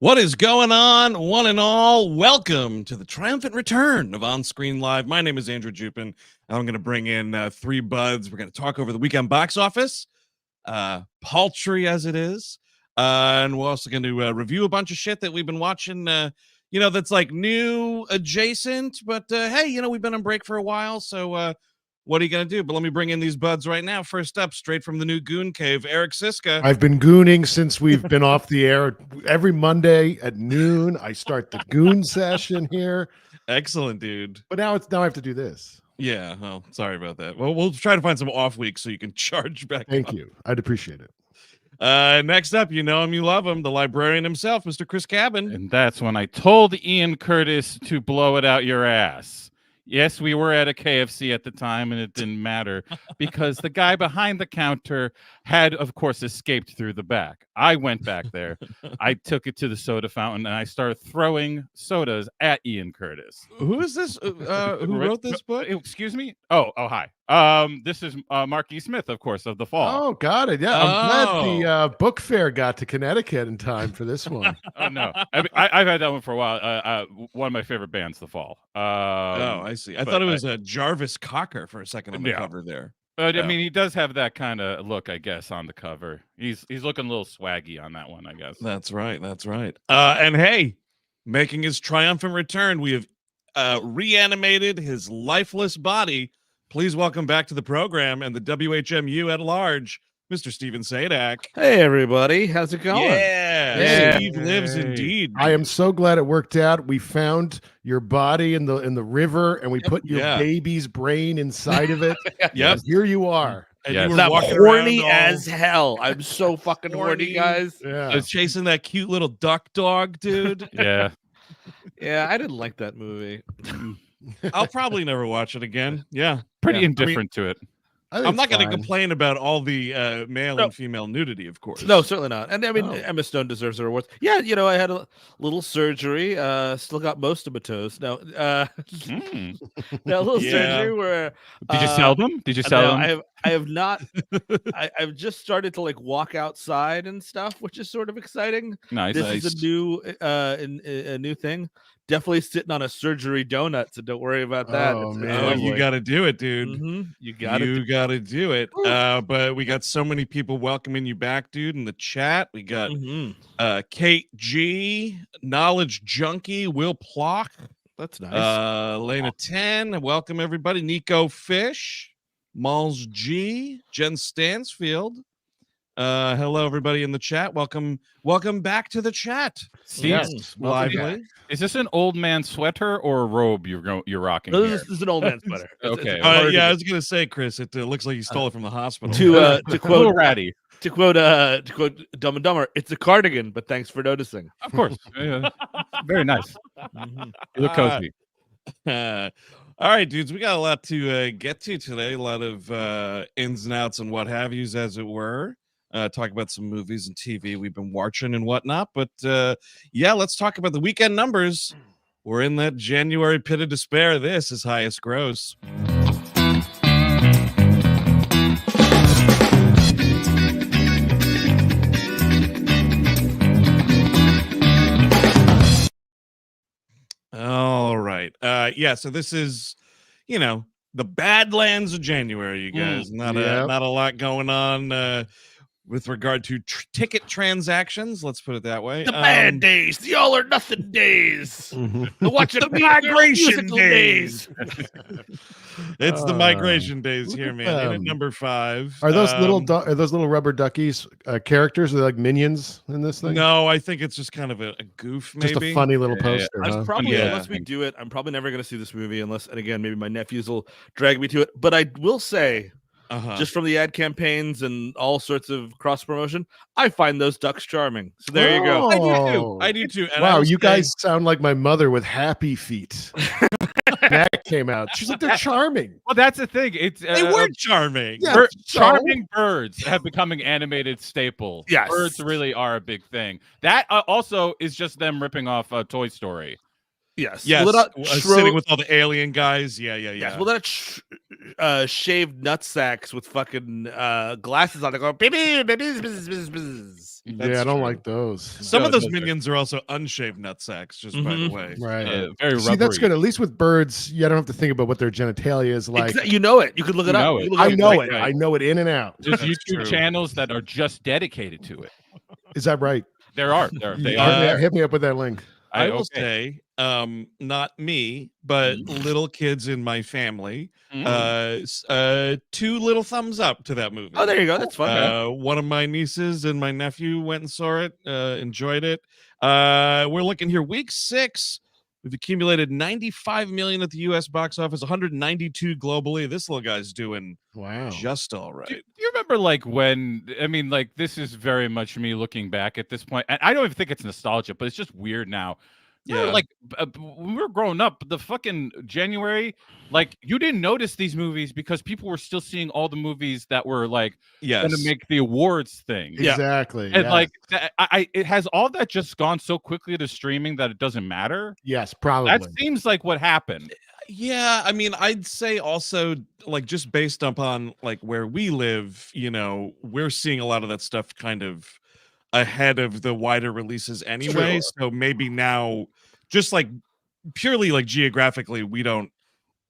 What is going on, one and all? Welcome to the triumphant return of On Screen Live. My name is Andrew Jupin. I'm going to bring in three buds. We're going to talk over the weekend box office, paltry as it is. And we're also going to review a bunch of shit that we've been watching, that's like new adjacent. But hey, we've been on break for a while. So what are you going to do? But let me bring in these buds right now. First up, straight from the new Goon Cave, Eric Siska. I've been gooning since we've been off the air. Every Monday at noon, I start the goon session here. Excellent, dude. But now I have to do this. Yeah, well, sorry about that. Well, we'll try to find some off weeks so you can charge back. Thank you. I'd appreciate it. Next up, you know him, you love him, the librarian himself, Mr. Chris Cabin. And that's when I told Ian Curtis to blow it out your ass. Yes, we were at a KFC at the time, and it didn't matter because the guy behind the counter had, of course, escaped through the back. I went back there. I took it to the soda fountain, and I started throwing sodas at Ian Curtis. Who is this? Who wrote this book? Excuse me? Oh, hi. This is Mark E. Smith, of course, of The Fall. Oh, got it. Yeah, I'm glad the book fair got to Connecticut in time for this one. Oh, no. I've had that one for a while. One of my favorite bands, The Fall. I see. I thought it was Jarvis Cocker for a second on the cover there. But I mean, he does have that kind of look, I guess, on the cover. He's looking a little swaggy on that one, I guess. That's right. That's right. And hey, making his triumphant return, we have reanimated his lifeless body. Please welcome back to the program and the WHMU at large, Mr. Steven Sadak. Hey, everybody. How's it going? Yeah. Steve lives indeed. I am so glad it worked out. We found your body in the river, and we put your baby's brain inside of it. Yep. Here you are. And you were I'm walking horny around as hell. I'm so fucking horny, guys. I was chasing that cute little duck dog, dude. Yeah. Yeah, I didn't like that movie. I'll probably never watch it again. Yeah. Pretty indifferent to it. I'm not going to complain about all the male and female nudity, of course. No, certainly not. And I mean, Emma Stone deserves her awards. Yeah, I had a little surgery. Still got most of my toes. No, that little surgery where. Did you sell them? Did you sell them? I have not. I've just started to walk outside and stuff, which is sort of exciting. Nice. This is a new thing. Definitely sitting on a surgery donut, so don't worry about that. Oh, man. You got to do it, dude. Mm-hmm. You got to do it. But we got so many people welcoming you back, dude, in the chat. We got Kate G, Knowledge Junkie, Will Plock. That's nice. Lena 10, welcome everybody. Nico Fish, Malls G, Jen Stansfield. Hello everybody in the chat. Welcome back to the chat. Yes. Lively. Is this an old man sweater or a robe you're rocking? No, this is an old man sweater. Okay. I was gonna say, Chris, it looks like you stole it from the hospital. To quote ratty. To quote Dumb and Dumber, it's a cardigan, but thanks for noticing. Of course. Very nice. You look cozy. All right, dudes, we got a lot to get to today. A lot of ins and outs and what have yous, as it were. Talk about some movies and TV we've been watching and whatnot. But let's talk about the weekend numbers. We're in that January pit of despair. This is Highest Gross. All right. So this is, the Badlands of January, you guys. Not a lot going on with regard to ticket transactions, let's put it that way. The bad days, the all or nothing days, the migration days. It's the migration days here, man. In at number 5. Are those little rubber duckies characters? Are they like minions in this thing? No, I think it's just kind of a goof, maybe. Just a funny little poster. I'm probably, unless we do it, I'm probably never going to see this movie unless, and again, maybe my nephews will drag me to it. But I will say, just from the ad campaigns and all sorts of cross promotion, I find those ducks charming. So there you go. I do too. And wow, you guys sound like my mother with happy feet. That came out. She's like, they're charming. Well, that's the thing. They were charming. Yeah, charming birds have become an animated staple. Yes. Birds really are a big thing. That also is just them ripping off Toy Story. Yes. Sitting with all the alien guys. Yeah. Yes. Well, that shaved nut sacks with fucking glasses on. They go, baby, Yeah, I don't like those. Some of those minions are also unshaved nut sacks, just by the way. Right. Very See, that's rubbery. good. At least with birds, you don't have to think about what their genitalia is like. You know it. You could look it up. know it. You look I it up, know like, it. right. I know it in and out. There's That's YouTube true. channels that are just dedicated to it. Is that right? There are. They Yeah. are. Hit me up with that link. I will say, not me, but little kids in my family, 2 little thumbs up to that movie. Oh, there you go. That's fun. One of my nieces and my nephew went and saw it, enjoyed it. We're looking here, week 6. We've accumulated 95 million at the U.S. box office, 192 globally. This little guy's doing just all right. Do you remember, like, when, I mean, like, this is very much me looking back at this point, and I don't even think it's nostalgia, but it's just weird now. Yeah. Like, when we were growing up, the fucking January, like, you didn't notice these movies because people were still seeing all the movies that were, like, going to make the awards thing. Exactly. And, like, it has all that just gone so quickly to streaming that it doesn't matter. Yes, probably. That seems like what happened. Yeah, I mean, I'd say also, like, just based upon, like, where we live, you know, we're seeing a lot of that stuff kind of ahead of the wider releases anyway. So maybe now, just like purely like geographically, we don't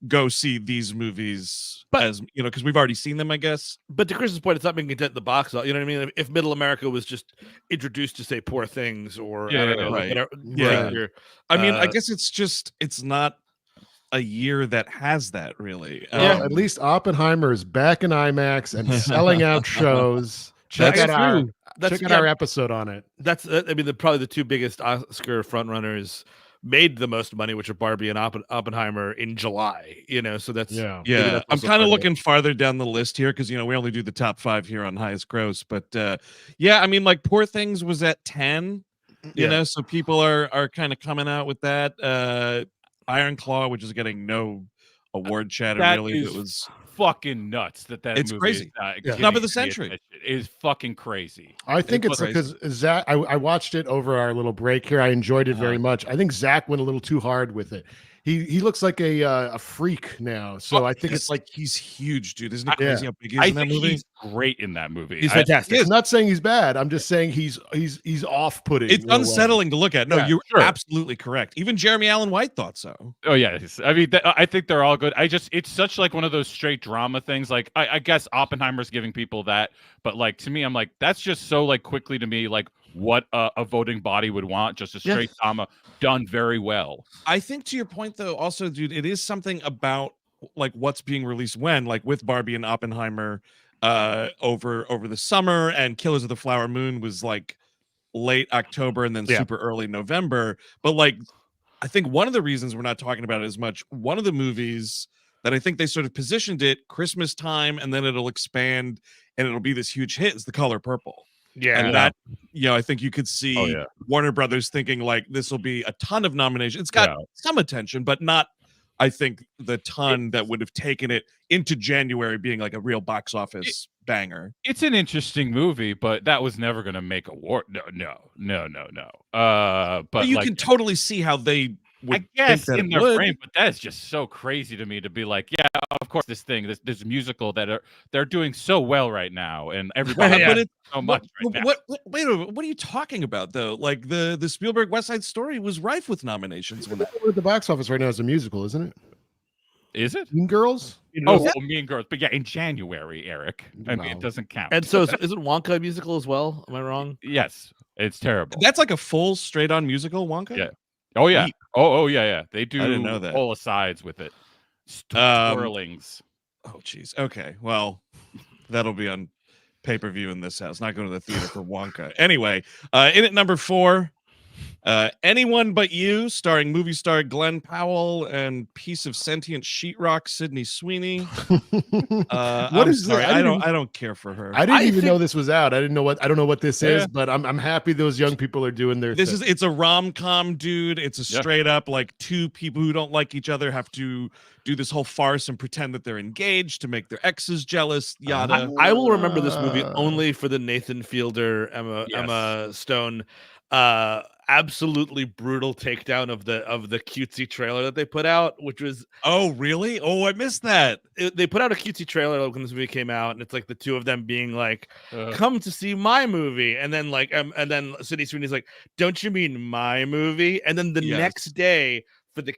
go see these movies as, you know, because we've already seen them, I guess. But to Chris's point, it's not being content in the box. You know what I mean? If Middle America was just introduced to, say, Poor Things or I don't know, right. whatever, Yeah. I mean, I guess it's not a year that has that really. At least Oppenheimer is back in IMAX and selling out shows. Check out our episode on it. That's, I mean, probably the 2 biggest Oscar frontrunners made the most money, which are Barbie and Oppenheimer in July. You know, so that's yeah. I'm kind of looking farther down the list here because, you know, we only do the top 5 here on highest gross. But yeah, I mean, like Poor Things was at 10. You know, so people are kind of coming out with that. Iron Claw, which is getting no award chatter really. It was fucking nuts that it's movie crazy. Is, Snub of the century. It is fucking crazy. I think it's because Zach, I watched it over our little break here. I enjoyed it very much. I think Zach went a little too hard with it. He looks like a freak now. So I think it's like he's huge, dude. Isn't it crazy how big he is in that movie? He's great in that movie. He's fantastic. I'm not saying he's bad. I'm just saying he's off-putting. It's unsettling to look at. No, you're absolutely correct. Even Jeremy Allen White thought so. Oh yeah, I mean, I think they're all good. It's such like one of those straight drama things. Like I guess Oppenheimer's giving people that, but like to me, I'm like that's just so like quickly to me like what a voting body would want, just a straight drama done very well. I think to your point though, also, dude, it is something about like what's being released when, like with Barbie and Oppenheimer over the summer, and Killers of the Flower Moon was like late October and then super early November. But like I think one of the reasons we're not talking about it as much, one of the movies that I think they sort of positioned it Christmas time and then it'll expand and it'll be this huge hit is The Color Purple. Yeah, and that, you know, I think you could see Warner Brothers thinking like this will be a ton of nominations. It's got some attention, but not, I think, the ton that would have taken it into January being like a real box office banger. It's an interesting movie, but that was never going to make award. No. But you like, can totally see how they would I guess think that in it their would. brain, but that is just so crazy to me to be like, yeah, of course, this musical that they're doing so well right now, and everybody but it's so much. Right now. Wait a minute, what are you talking about though? Like the Spielberg West Side Story was rife with nominations. When at the box office right now is a musical, isn't it? Is it Mean Girls? Mean Girls, but yeah, in January, Eric. I mean, it doesn't count. And so isn't Wonka a musical as well? Am I wrong? Yes, it's terrible. That's like a full straight-on musical, Wonka. Yeah. Oh yeah. Oh yeah. They do. I didn't know that. Whole asides with it. Twirlings. Oh geez. Okay. Well, that'll be on pay-per-view in this house. Not going to the theater for Wonka. Anyway, in at number 4. Anyone But You, starring movie star Glenn Powell and piece of sentient sheetrock Sydney Sweeney. What is sorry, that? I don't care for her. I didn't even know this was out. I don't know what this is, but I'm happy those young people are doing their thing. It's a rom-com, dude. It's a straight up like 2 people who don't like each other have to do this whole farce and pretend that they're engaged to make their exes jealous. Yada. I will remember this movie only for the Nathan Fielder, Emma Stone absolutely brutal takedown of the cutesy trailer that they put out, which was really? Oh, I missed that. They put out a cutesy trailer when this movie came out, and it's like the two of them being like, "Come to see my movie," and then and then Sydney Sweeney's like, "Don't you mean my movie?" And then the next day for the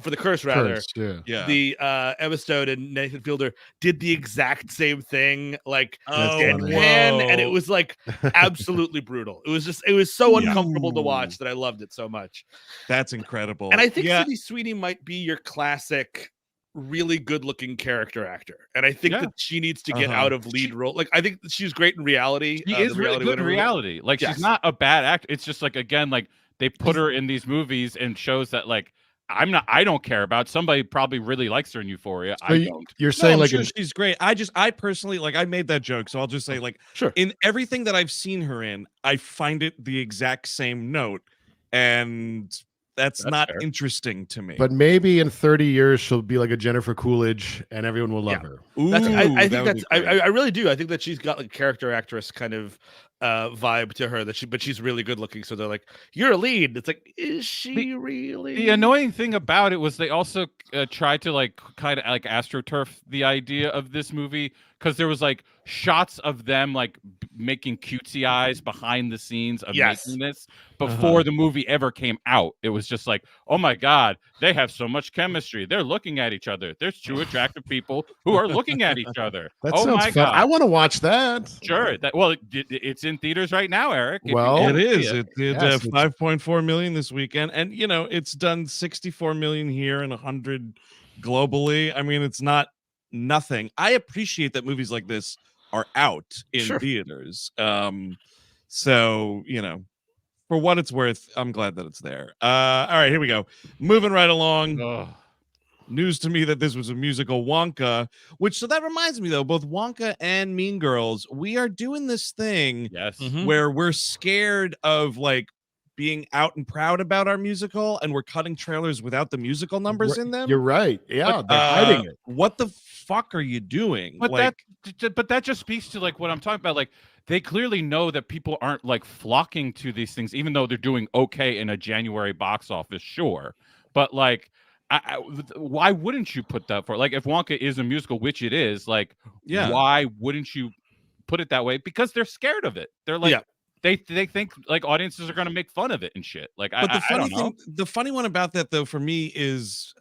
for the curse rather, the Emma Stone and Nathan Fielder did the exact same thing, like and it was like absolutely brutal. It was so uncomfortable to watch that I loved it so much. That's incredible. And I think Sydney Sweeney might be your classic really good looking character actor, and I think that she needs to get out of lead role. Like I think she's great in reality. She is really good in reality. Like she's not a bad actor. It's just like, again, like they put her in these movies and shows that like I don't care about. Somebody probably really likes her in Euphoria. So I don't. You're saying like she's great. I personally like I made that joke, so I'll just say like in everything that I've seen her in, I find it the exact same note, and that's not fair. Interesting to me. But maybe in 30 years she'll be like a Jennifer Coolidge, and everyone will love her. Ooh, I think that's I really do. I think that she's got like character actress kind of vibe to her, but she's really good looking, so they're like, you're a lead. It's like, is she really? The annoying thing about it was they also tried to like kind of like astroturf the idea of this movie, because there was like shots of them like making cutesy eyes behind the scenes of making this before the movie ever came out. It was just like, oh my god, they have so much chemistry, they're looking at each other, there's two attractive people who are looking at each other. That sounds fun. I want to watch that. Sure. It's in theaters right now, Eric. It is. It did 5.4 million this weekend, and you know it's done 64 million here and 100 globally. I mean, it's not nothing. I appreciate that movies like this are out in theaters. So you know, for what it's worth, I'm glad that it's there. All right, here we go. Moving right along. News to me that this was a musical, Wonka, so that reminds me though, both Wonka and Mean Girls, we are doing this thing where we're scared of like being out and proud about our musical, and we're cutting trailers without the musical numbers in them. You're right. Yeah, they're hiding it. What the fuck are you doing? But that just speaks to like what I'm talking about. Like they clearly know that people aren't like flocking to these things, even though they're doing okay in a January box office, sure. But like, why wouldn't you put that for? Like, if Wonka is a musical, which it is, like, why wouldn't you put it that way? Because they're scared of it. They're like, they think like audiences are going to make fun of it and shit. Like, but the funny one about that though, for me, is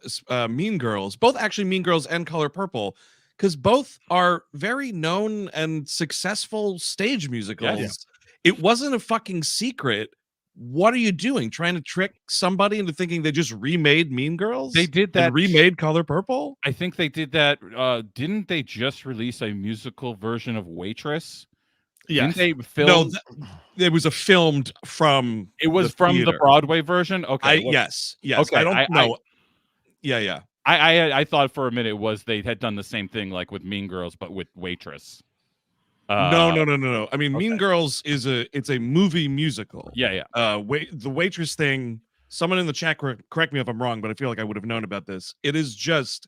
Mean Girls. Both actually Mean Girls and Color Purple, because both are very known and successful stage musicals. It wasn't a fucking secret. What are you doing? Trying to trick somebody into thinking they just remade Mean Girls? They did that. And remade Color Purple? I think they did that. Didn't they just release a musical version of Waitress? Yes. Didn't they film? No, it was filmed from. It was from the Broadway version. Okay. Yes. Okay. I don't know. Yeah. I thought for a minute they had done the same thing like with Mean Girls, but with Waitress. No. I mean, Mean Girls it's a movie musical. Yeah. The Waitress thing. Someone in the chat correct me if I'm wrong, but I feel like I would have known about this. It is just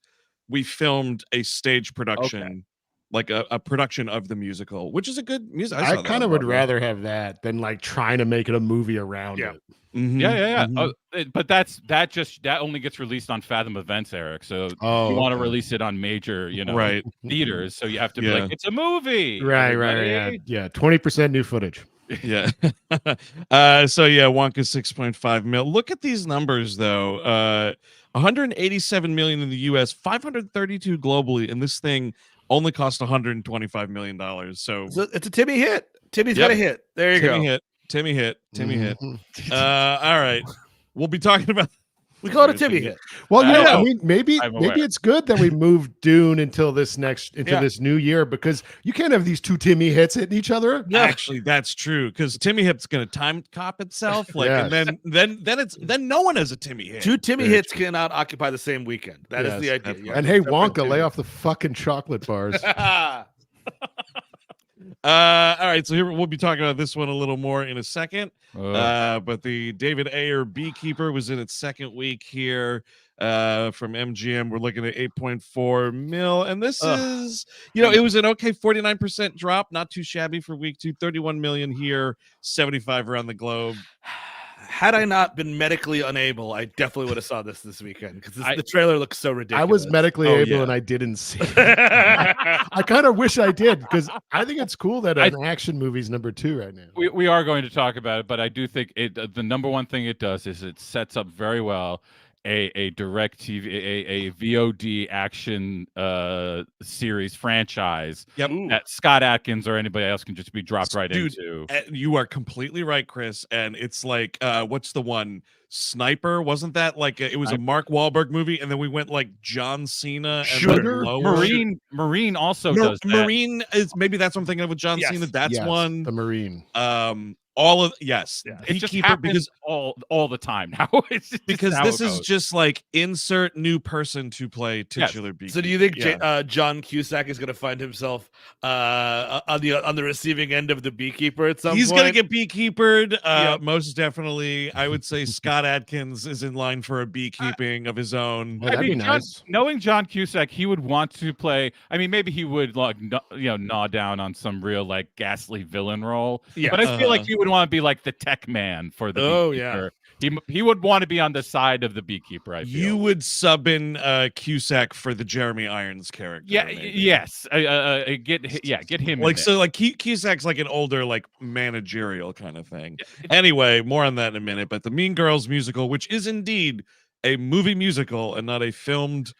we filmed a stage production, like a production of the musical, which is a good music. I kind of would rather have that than like trying to make it a movie around it. Mm-hmm. Yeah. But that only gets released on Fathom Events, Eric. So you want to release it on major, theaters. So you have to be like, it's a movie. Right. Yeah. 20% new footage. Yeah. So Wonka 6.5 mil. Look at these numbers though. 187 million in the US, 532 globally, and this thing only cost $125 million. So it's a Timmy hit. Timmy's got a hit. There you go. Timmy hit. All right. We'll be talking about. We call it a Timmy hit. Well, I mean, maybe it's good that we moved Dune until this new year, because you can't have these two Timmy hits hitting each other. Yeah. Actually, that's true, because Timmy hit's going to time cop itself, and then no one has a Timmy hit. Two Timmy hits cannot occupy the same weekend. That is the idea. And hey, Wonka, lay off the fucking chocolate bars. All right, so here we'll be talking about this one a little more in a second. But the David Ayer Beekeeper was in its second week here from MGM. We're looking at 8.4 mil, and this is, it was an okay 49% drop, not too shabby for week 2. 31 million here, 75 around the globe. Had I not been medically unable, I definitely would have saw this weekend because the trailer looks so ridiculous. I was medically able and I didn't see it. I kind of wish I did because I think it's cool that an action movie's number 2 right now. We are going to talk about it, but I do think the number one thing it does is it sets up very well a direct TV, a VOD action series franchise that Scott Adkins or anybody else can just be dropped right into. You are completely right, Chris. And it's like, what's the one? Sniper, wasn't that like it was a Mark Wahlberg movie, and then we went like John Cena and Marine also does that. Marine is maybe that's what I'm thinking of with John Cena. That's one. The Marine. All of it just happens because all the time now. Because this is just like insert new person to play titular Beekeeper. So do you think John Cusack is going to find himself on the receiving end of the Beekeeper at some point? He's going to get Beekeepered. Most definitely. I would say Scott Adkins is in line for a beekeeping of his own. Well, that'd be nice. Knowing John Cusack, he would want to play. I mean, maybe he would like gnaw down on some real like ghastly villain role. Yeah, but I feel like he would want to be like the tech man for the Beekeeper. He would want to be on the side of the Beekeeper. I feel you would sub in Cusack for the Jeremy Irons character. Yeah, yes. Get him like in so. Like Cusack's like an older like managerial kind of thing. Anyway, more on that in a minute. But the Mean Girls musical, which is indeed a movie musical and not a filmed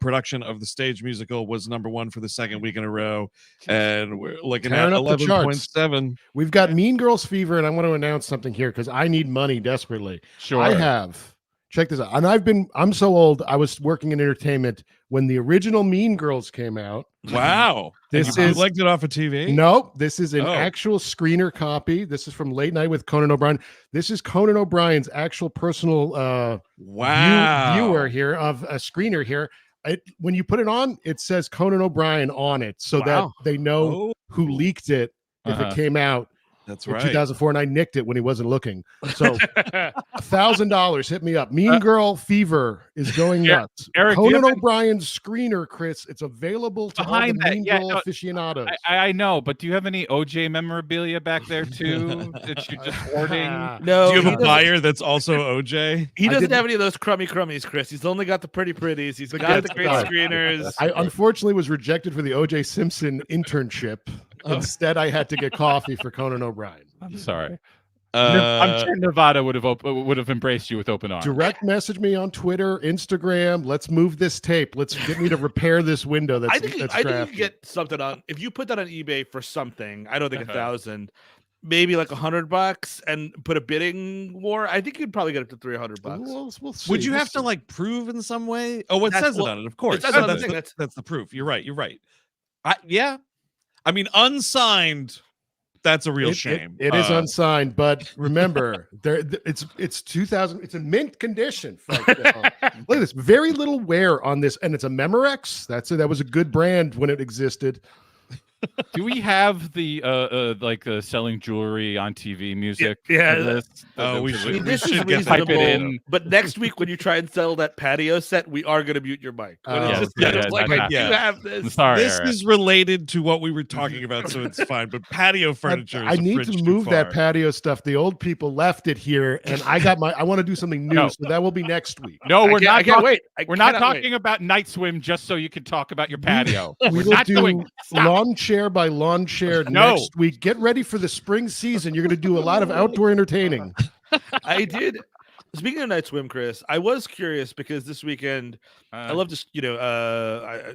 production of the stage musical, was number 1 for the second week in a row, and we're looking at 11.7. We've got Mean Girls fever, and I want to announce something here because I need money desperately. Sure, I have. Check this out, and I'm so old. I was working in entertainment when the original Mean Girls came out. Wow, this is legged it off of TV. No, this is an actual screener copy. This is from Late Night with Conan O'Brien. This is Conan O'Brien's actual personal viewer here of a screener here. When you put it on, it says Conan O'Brien on it, so that they know who leaked it if it came out. That's in right. 2004, and I nicked it when he wasn't looking. So $1,000, hit me up. Mean Girl fever is going nuts. Eric, Conan O'Brien's screener, Chris. It's available to all the Mean Girl aficionados. I know, but do you have any OJ memorabilia back there too that you're just hoarding? No. Do you have a buyer that's also OJ? He doesn't have any of those crummies, Chris. He's only got the pretties. He's got the great screeners. I unfortunately was rejected for the OJ Simpson internship. Instead, I had to get coffee for Conan O'Brien. I'm sorry. I'm sure Nevada would have embraced you with open arms. Direct message me on Twitter, Instagram. Let's move this tape. Let's get me to repair this window. I think you could get something on. If you put that on eBay for something, I don't think 1,000, maybe like $100, and put a bidding war. I think you'd probably get up to $300. We'll see. Would you have to like prove in some way? Oh, it says it on it, of course. That's the proof. You're right. I mean, unsigned. That's a real shame. It is unsigned, but remember, it's 2000. It's in mint condition. Look at this. Very little wear on this, and it's a Memorex. That was a good brand when it existed. Do we have the selling jewelry on TV music? Yeah. We should get pipe it in. But next week, when you try and sell that patio set, we are going to mute your mic. You have this. Sorry, this is related to what we were talking about, so it's fine. But patio furniture. I need to move that patio stuff. The old people left it here, and I want to do something new, so that will be next week. No, we're not. I can't wait. We're not talking about Night Swim just so you can talk about your patio. We will do lawn chair by lawn chair next week. Get ready for the spring season. You're going to do a lot of outdoor entertaining. I did. Speaking of Night Swim, Chris, I was curious because this weekend I love to, I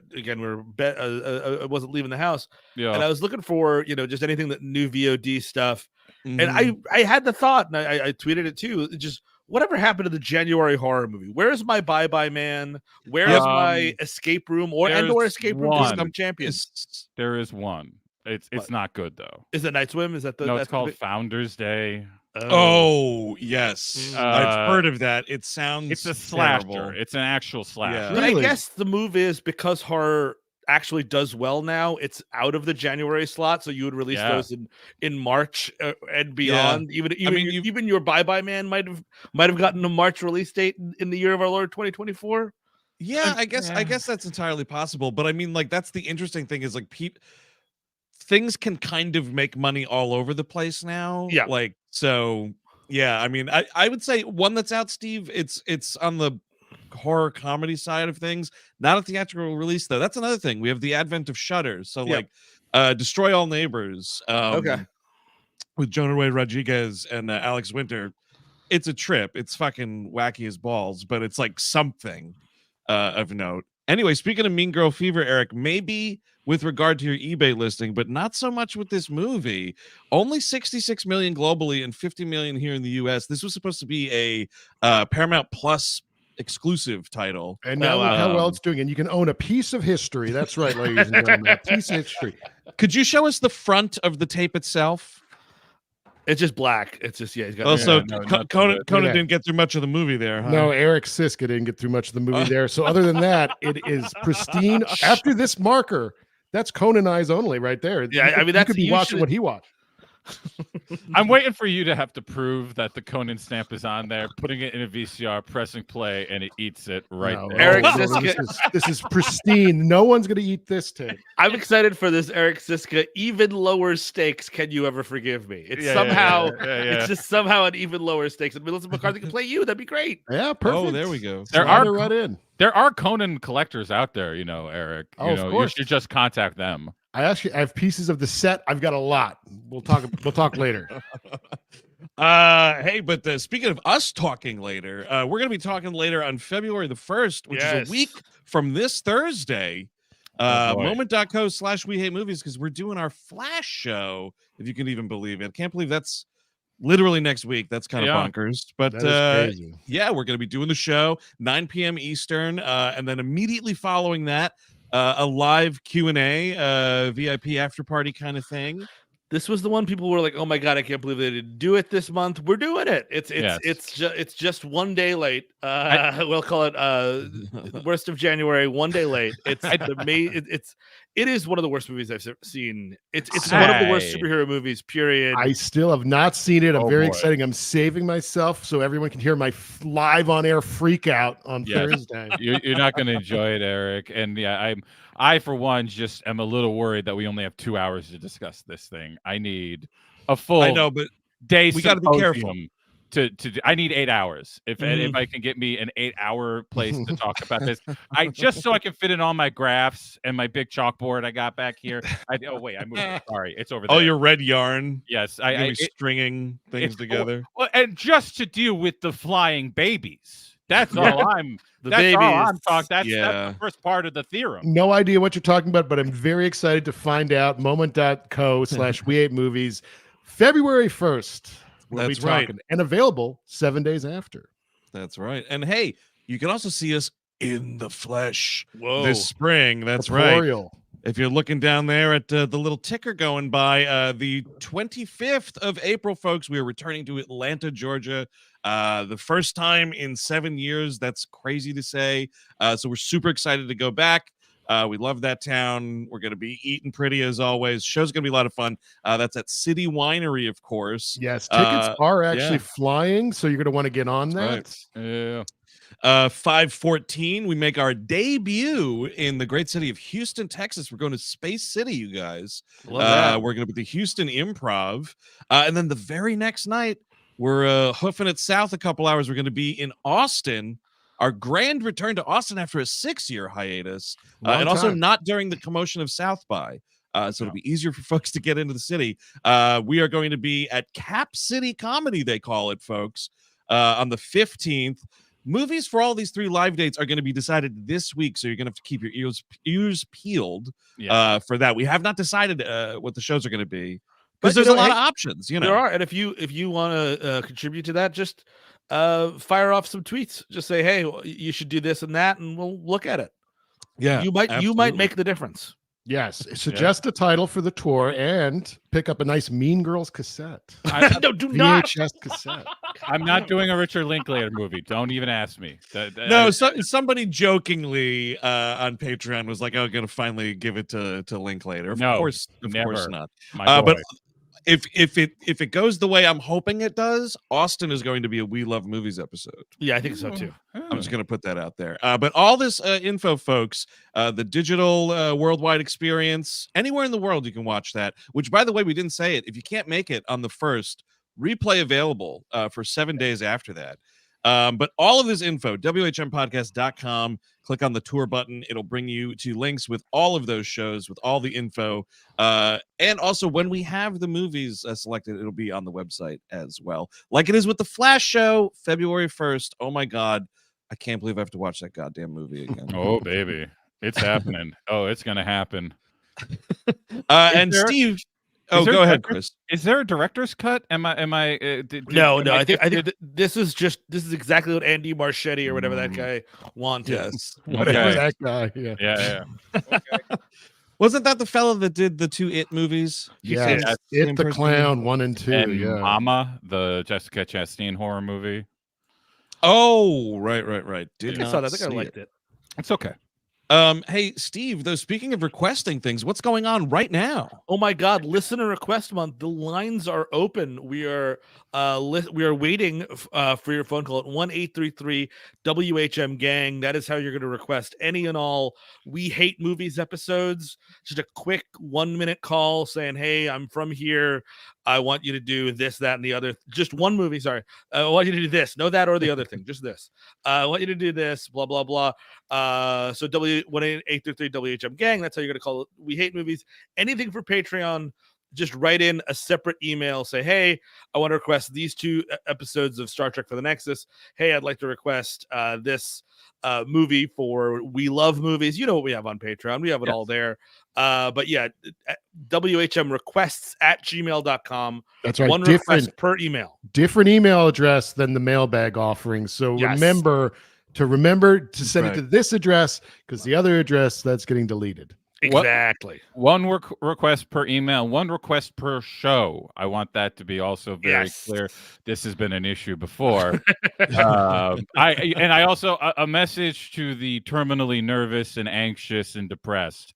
wasn't leaving the house, and I was looking for, just anything that new VOD stuff, and I had the thought, and I tweeted it too. Just whatever happened to the January horror movie? Where's my Bye Bye Man? Where is my Escape Room or Escape Room Champions? There is one. It's not good though. Is it Night Swim? Is that the? No, it's called Founders Day. Oh yes, I've heard of that. It sounds. It's a slasher. terrible. It's an actual slasher. Yeah. Really? I guess the move is because horror actually does well now, it's out of the January slot, so you would release those in March and beyond. Even your Bye Bye Man might have gotten a March release date in the year of our Lord 2024. Yeah, I guess that's entirely possible. But I mean, like, that's the interesting thing is like things can kind of make money all over the place now. Yeah. Like, so yeah, I mean, I would say one that's out, Steve, it's on the horror comedy side of things, not a theatrical release though. That's another thing. We have the advent of Shudder. So like Destroy All Neighbors, with Jonah Ray Rodriguez and Alex Winter. It's a trip. It's fucking wacky as balls, but it's like something of note. Anyway, speaking of Mean Girl Fever, Eric, maybe with regard to your eBay listing, but not so much with this movie. Only 66 million globally and 50 million here in the US. This was supposed to be a Paramount Plus exclusive title. And now look how well it's doing. And you can own a piece of history. That's right, ladies and gentlemen. A piece of history. Could you show us the front of the tape itself? It's just black. It's just he's got. Also, Conan didn't get through much of the movie there. Huh? No, Eric Siska didn't get through much of the movie there. So other than that, it is pristine. After this marker, that's Conan eyes only right there. Yeah, I mean that's you could be watching what he watched. I'm waiting for you to have to prove that the Conan stamp is on there, putting it in a VCR, pressing play, and it eats it right there. Eric Siska, this is pristine. No one's going to eat this tape. I'm excited for this, Eric Siska. Even lower stakes. Can you ever forgive me? It's it's just somehow an even lower stakes. And Melissa McCarthy can play you. That'd be great. Yeah, perfect. Oh, there we go. There are Conan collectors out there, Eric. Of course. You should just contact them. I have pieces of the set. I've got a lot. We'll talk later. Hey, but speaking of us talking later, we're going to be talking later on February the 1st, which is a week from this Thursday. Moment.co/We Hate Movies, because we're doing our Flash show, if you can even believe it. I can't believe that's literally next week. That's kind of bonkers. But yeah, we're going to be doing the show 9 p.m. Eastern, and then immediately following that, a live Q&A, VIP after party kind of thing. This was the one people were like, "Oh my god, I can't believe they didn't do it this month." We're doing it. It's just one day late. We'll call it worst of January, one day late. It is one of the worst movies I've seen. It's one of the worst superhero movies. Period. I still have not seen it. I'm very excited. I'm saving myself so everyone can hear my live on air freak out on Thursday. You're not going to enjoy it, Eric. And I for one just am a little worried that we only have 2 hours to discuss this thing. I need a full day. We got to be careful. I need 8 hours. If I can get me an 8-hour place to talk about this, so I can fit in all my graphs and my big chalkboard I got back here. I moved it. Sorry, it's over there. Oh, your red yarn. Yes, stringing things together. Well, and just to deal with the flying babies. That's all I'm. That's all I'm talking. That's the first part of the theorem. No idea what you're talking about, but I'm very excited to find out. Moment.co/We Hate Movies, February 1st. That's right. And available 7 days after. That's right. And hey, you can also see us in the flesh this spring. That's right. If you're looking down there at the little ticker going by, the 25th of April, folks, we are returning to Atlanta, Georgia. The first time in 7 years. That's crazy to say. So we're super excited to go back. We love that town. We're going to be eating pretty as always. Show's going to be a lot of fun. That's at City Winery, of course. Yes, tickets are actually flying, so you're going to want to get on that. Right. 5/14, we make our debut in the great city of Houston, Texas. We're going to Space City, you guys. We're going to be the Houston Improv. And then the very next night, we're hoofing it south a couple hours. We're going to be in Austin. Our grand return to Austin after a 6-year hiatus, and also not during the commotion of South by. So it'll be easier for folks to get into the city. We are going to be at Cap City Comedy, they call it, folks, on the 15th. Movies for all these 3 live dates are going to be decided this week, so you're going to have to keep your ears peeled for that. We have not decided what the shows are going to be, because there's a lot of options. There are, and if you want to contribute to that, just fire off some tweets. Just say, hey, you should do this and that, and we'll look at it. Yeah, you might make the difference. Yes. Suggest a title for the tour and pick up a nice Mean Girls cassette. No, do not. VHS cassette. I'm not doing a Richard Linklater movie. Don't even ask me. No, somebody jokingly on Patreon was like, "Oh, I'm gonna finally give it to Linklater." Of course not. But if it goes the way I'm hoping it does, Austin is going to be a We Love Movies episode. Yeah, I think so too. I'm just going to put that out there. But all this info, folks, the digital worldwide experience, anywhere in the world you can watch that. Which, by the way, we didn't say it. If you can't make it on the 1st, replay available for 7 days after that. But all of this info, whmpodcast.com, click on the tour button. It'll bring you to links with all of those shows, with all the info. And also, when we have the movies selected, it'll be on the website as well. Like it is with the Flash show, February 1st. Oh, my God. I can't believe I have to watch that goddamn movie again. Oh, baby. It's happening. Oh, it's going to happen. Steve... Oh, go ahead, Chris. Is there a director's cut? Am I? No. I think this is exactly what Andy Marchetti or whatever that guy wanted. Yes, whatever that guy. Yeah. Okay. Wasn't that the fellow that did the 2 It movies? Yeah, It the Clown 1 and 2. And yeah, Mama, the Jessica Chastain horror movie. Oh, right. I saw that. I think I liked it. It's okay. Hey, Steve, though, speaking of requesting things, what's going on right now? Oh my God, listener request month. The lines are open. We are waiting for your phone call at 1-833-WHM gang. That is how you're going to request any and all We Hate Movies episodes. Just a quick 1-minute call saying, "Hey, I'm from here. I want you to do this, that, and the other." Just one movie, sorry. I want you to do this. No, that, or the other thing. Just this. I want you to do this, blah, blah, blah. So 1-833-WHM gang. That's how you're going to call it. We Hate Movies. Anything for Patreon, just write in a separate email. Say, "Hey, I want to request these 2 episodes of Star Trek for the Nexus. Hey, I'd like to request this movie for We Love Movies." You know what we have on Patreon. We have it all there. But yeah, WHM requests at gmail.com. That's right. One request per email. Different email address than the mailbag offering. So remember to send it to this address, because the other address that's getting deleted. Exactly. One request per email, 1 request per show. I want that to be also very clear. This has been an issue before. I also a message to the terminally nervous and anxious and depressed.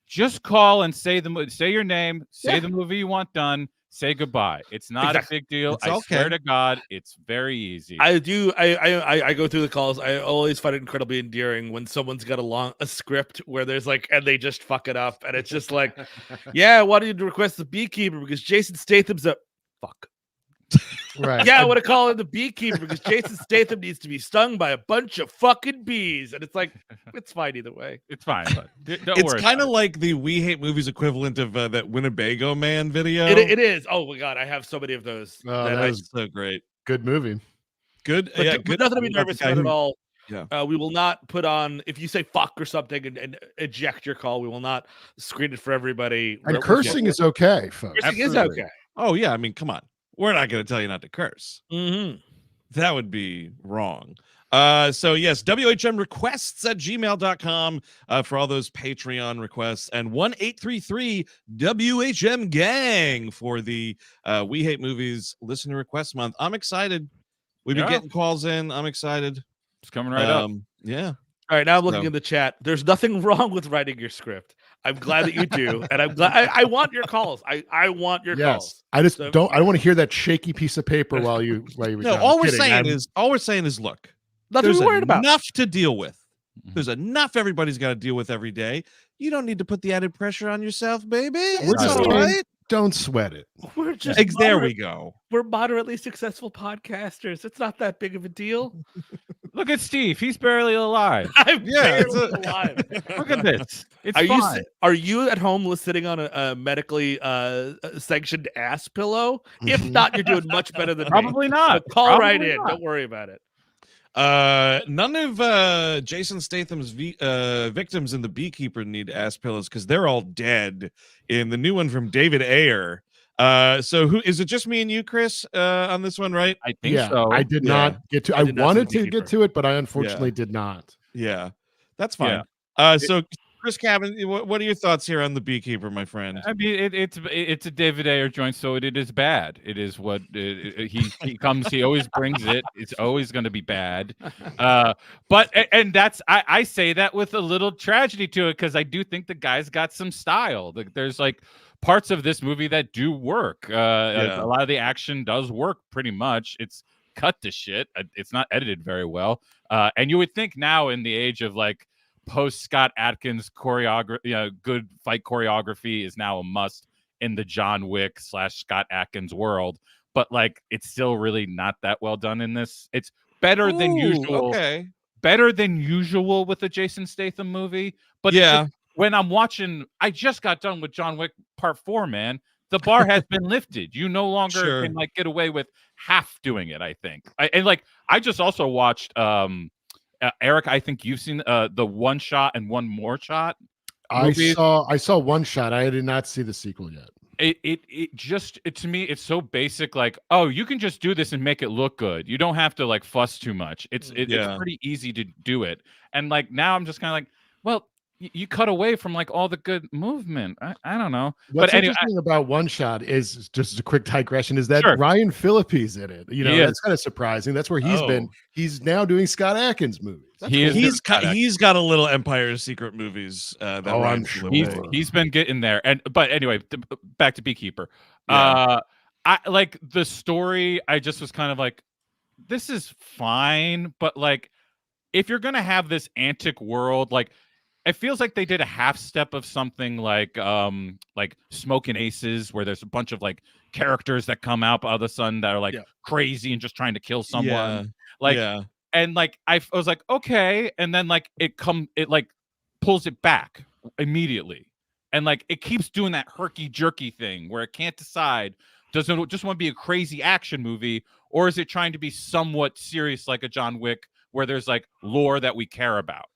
Just call and say your name, say the movie you want done, say goodbye. It's not a big deal. I swear to God, it's very easy. I do. I go through the calls. I always find it incredibly endearing when someone's got a script where there's and they just fuck it up, and it's just like, yeah, I wanted to request the Beekeeper because Jason Statham's a fuck. Right. Yeah, I want to call him the Beekeeper because Jason Statham needs to be stung by a bunch of fucking bees. And it's like, it's fine either way. It's fine. But it's kind of like the We Hate Movies equivalent of that Winnebago Man video. It is. Oh my God, I have so many of those. That is so great. Good movie. Good. But good. Nothing to be nervous about at all. Yeah. We will not put on, if you say fuck or something and eject your call, we will not screen it for everybody. And cursing is okay, folks. Cursing is okay. Oh, yeah. I mean, come on. We're not going to tell you not to curse. Mm-hmm. That would be wrong. So yes, WHM requests at gmail.com for all those Patreon requests, and 1-833-WHM gang for the We Hate Movies listener request month. I'm excited. We've been getting calls in. I'm excited. It's coming right up. Yeah. All right, now I'm looking in the chat. There's nothing wrong with writing your script. I'm glad that you do, and I'm glad. I want your calls. I want your calls. I just don't. I don't want to hear that shaky piece of paper while you. No, all we're saying is, look, nothing to be worried about. Enough to deal with. There's enough everybody's got to deal with every day. You don't need to put the added pressure on yourself, baby. It's all right. Don't sweat it. We're just there we go. We're moderately successful podcasters. It's not that big of a deal. Look at Steve. He's barely alive. I'm barely alive. Look at this. It's fine. Are you at home sitting on a medically sanctioned ass pillow? If not, you're doing much better than Probably me. not. But call Probably right in. not. Don't worry about it. None of Jason Statham's victims in The Beekeeper need ass pillows because they're all dead in the new one from David Ayer. So who is it? Just me and you, Chris, on this one, right? I think so. I did not get to. I wanted to get to it, but I unfortunately did not. Yeah, that's fine. Yeah. So Chris Cabin, what are your thoughts here on the Beekeeper, my friend? I mean, it's a David Ayer joint, so it is bad. It is what he comes. He always brings it. It's always going to be bad. But that's I say that with a little tragedy to it, because I do think the guy's got some style. There's like parts of this movie that do work. A lot of the action does work pretty much. It's cut to shit. It's not edited very well. And you would think now, in the age of like post Scott Adkins choreography, good fight choreography is now a must in the John Wick / Scott Adkins world. But like, it's still really not that well done in this. It's better than usual. Okay. Better than usual with a Jason Statham movie. But yeah, when I'm watching, I just got done with John Wick Part 4, man. The bar has been lifted. You no longer can like get away with half doing it, I think. I just also watched Eric, I think you've seen the One Shot and One More Shot movie. I saw One Shot. I did not see the sequel yet. It to me, it's so basic. Like, oh, you can just do this and make it look good. You don't have to like fuss too much. It's pretty easy to do it. And like now, I'm just kind of like, well, you cut away from like all the good movement. I don't know. What's but anyway, interesting about One Shot is, just a quick digression, is that Ryan Phillippe's in it. You know, that's kind of surprising. That's where he's been. He's now doing Scott Adkins movies. He's got a little Empire Secret movies. I'm sure he's been getting there. But anyway, back to Beekeeper. I like the story. I just was kind of like, this is fine, but like, if you're gonna have this antic world, like, it feels like they did a half step of something like Smoking Aces, where there's a bunch of like characters that come out out of the sun that are like crazy and just trying to kill someone. And like I was like, okay, and then like it like pulls it back immediately, and like it keeps doing that herky jerky thing where it can't decide, does it just want to be a crazy action movie, or is it trying to be somewhat serious like a John Wick, where there's like lore that we care about?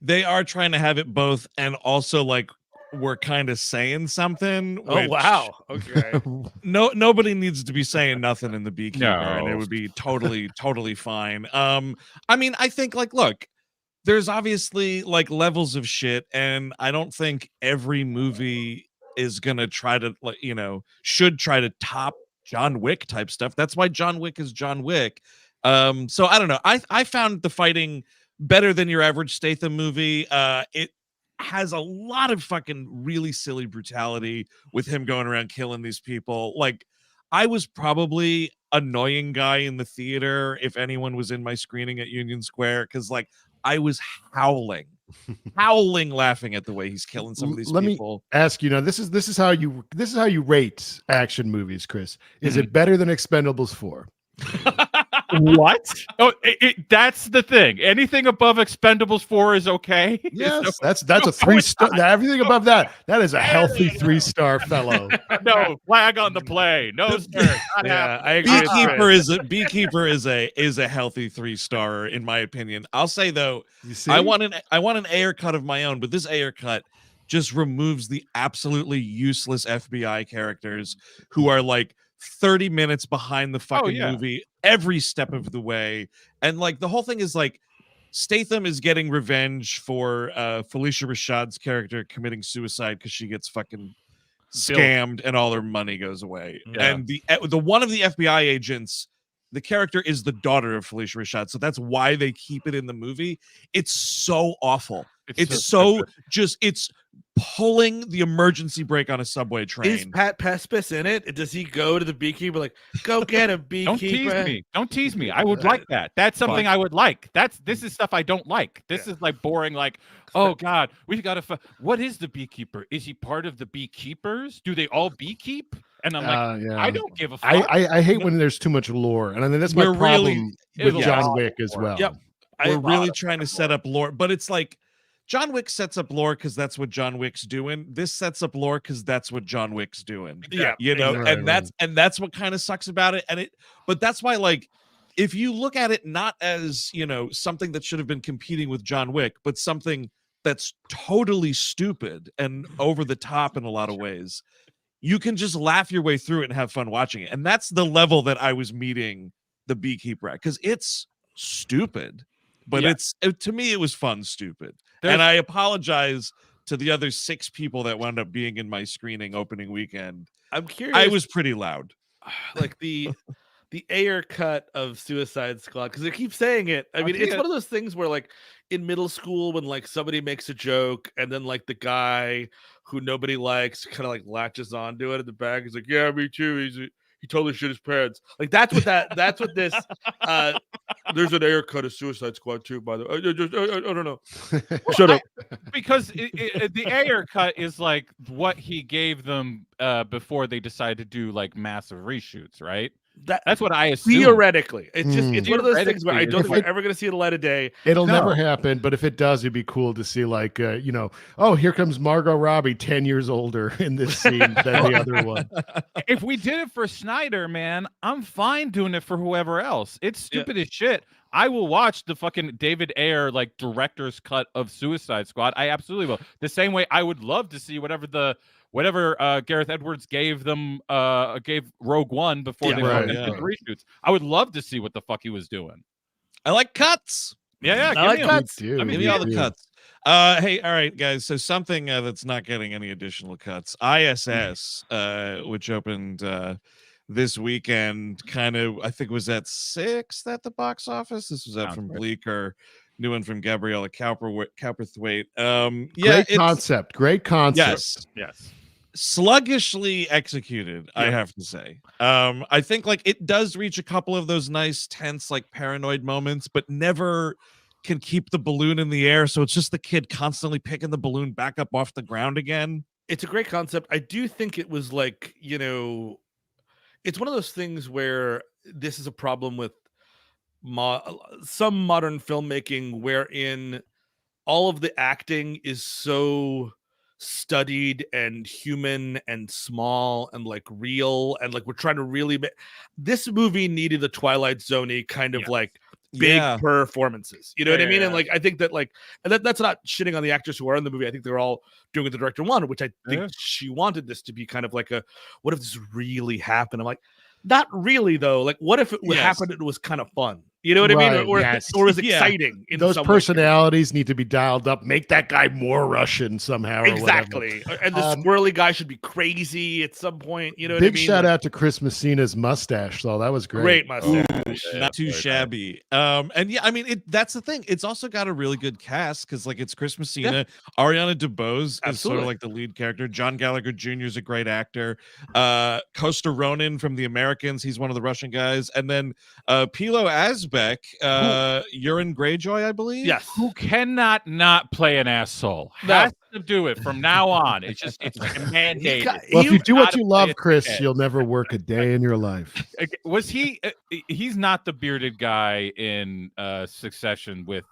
They are trying to have it both, and also like we're kind of saying something. Oh wow! Okay. Nobody needs to be saying nothing in the Beekeeper, and it would be totally fine. I mean, I think like, look, there's obviously like levels of shit, and I don't think every movie is gonna try to should try to top John Wick type stuff. That's why John Wick is John Wick. So I don't know. I found the fighting better than your average Statham movie. It has a lot of fucking really silly brutality with him going around killing these people. Like, I was probably annoying guy in the theater if anyone was in my screening at Union Square, because like I was howling laughing at the way he's killing some of these people. Me ask you now, this is how you rate action movies, Chris. Is it better than Expendables 4? What? Oh, that's the thing. Anything above Expendables 4 is okay. Yes, that's a 3-star. Everything above that is a healthy 3-star fellow. No flag on the play. No, sir. I agree. Beekeeper is a healthy 3-star in my opinion. I'll say though, I want an Ayer cut of my own, but this Ayer cut just removes the absolutely useless FBI characters who are like 30 minutes behind the fucking movie every step of the way. And like the whole thing is like Statham is getting revenge for Felicia Rashad's character committing suicide because she gets fucking scammed and all her money goes away. And the one of the FBI agents, the character is the daughter of Felicia Rashad, so that's why they keep it in the movie. It's so awful. It's pulling the emergency brake on a subway train. Is Pat Pespis in it? Does he go to the Beekeeper like, go get a Beekeeper? Don't tease me. I would like that. That's something I would like. This is stuff I don't like. This is like boring. Like, oh God, we got to. What is the Beekeeper? Is he part of the Beekeepers? Do they all beekeep? And I'm like, I don't give a fuck. I hate when there's too much lore, and I mean that's my problem with John Wick as well. Yep. We're really trying to set up lore, but it's like John Wick sets up lore because that's what John Wick's doing. This sets up lore because that's what John Wick's doing. Yeah, you know, that's what kind of sucks about it. But that's why, like, if you look at it not as, you know, something that should have been competing with John Wick, but something that's totally stupid and over the top in a lot of ways, you can just laugh your way through it and have fun watching it. And that's the level that I was meeting the Beekeeper at, because it's stupid, but to me, it was fun stupid. And I apologize to the other 6 people that wound up being in my screening opening weekend. I'm curious. I was pretty loud. Like the Ayer cut of Suicide Squad, because they keep saying it. I mean, it's one of those things where, like, in middle school, when like somebody makes a joke, and then like the guy who nobody likes kind of like latches onto it in the back. He's like, "Yeah, me too." He totally shit his pants. Like that's what this. There's an Ayer cut of Suicide Squad too, by the way. I don't know. Shut up. Because the Ayer cut is like what he gave them before they decided to do like massive reshoots, right? That's what I assume. Theoretically, it's one of those things where I don't think we're ever going to see the light of day. It'll never happen, but if it does, it'd be cool to see, like, oh, here comes Margot Robbie 10 years older in this scene than the other one. If we did it for Snyder, man, I'm fine doing it for whoever else. It's stupid as shit. I will watch the fucking David Ayer like director's cut of Suicide Squad. I absolutely will. The same way I would love to see whatever Gareth Edwards gave them gave Rogue One before they did the reshoots. I would love to see what the fuck he was doing. I like cuts. Yeah, I like cuts. Give me all the cuts. Hey, all right, guys. So something that's not getting any additional cuts. I.S.S, which opened this weekend, kind of, I think was at 6th at the box office. This was out from Bleeker. New one from Gabriella Cowperthwaite. Great concept. Yes. Sluggishly executed, I have to say. I think like it does reach a couple of those nice tense like paranoid moments, but never can keep the balloon in the air, so it's just the kid constantly picking the balloon back up off the ground again. It's a great concept. I do think it was like, it's one of those things where this is a problem with some modern filmmaking, wherein all of the acting is so studied and human and small and like real, and like we're trying to really this movie needed the Twilight Zone-y kind of like big performances, you know what I mean? And like I think that like, and that's not shitting on the actors who are in the movie. I think they're all doing what the director wanted, which I think she wanted this to be kind of like a, what if this really happened? I'm like, not really though. Like, what if it happened? It was kind of fun. You know what I mean? Or it was exciting. In those personalities need to be dialed up. Make that guy more Russian somehow. Exactly. And the squirrely guy should be crazy at some point. You know what I mean? Big shout out to Chris Messina's mustache, though. That was great mustache. Not too shabby. And yeah, I mean, that's the thing. It's also got a really good cast because like it's Chris Messina, Ariana DeBose is sort of like the lead character. John Gallagher Jr. is a great actor. Costa Ronin from The Americans, he's one of the Russian guys, and then Pilo Asbeck, Urine Greyjoy, I believe. Yes. Who cannot not play an asshole. Has to do it from now on. It's mandated. Well, if you do what you love, Chris, you'll never work a day in your life. Was he? He's not the bearded guy in Succession with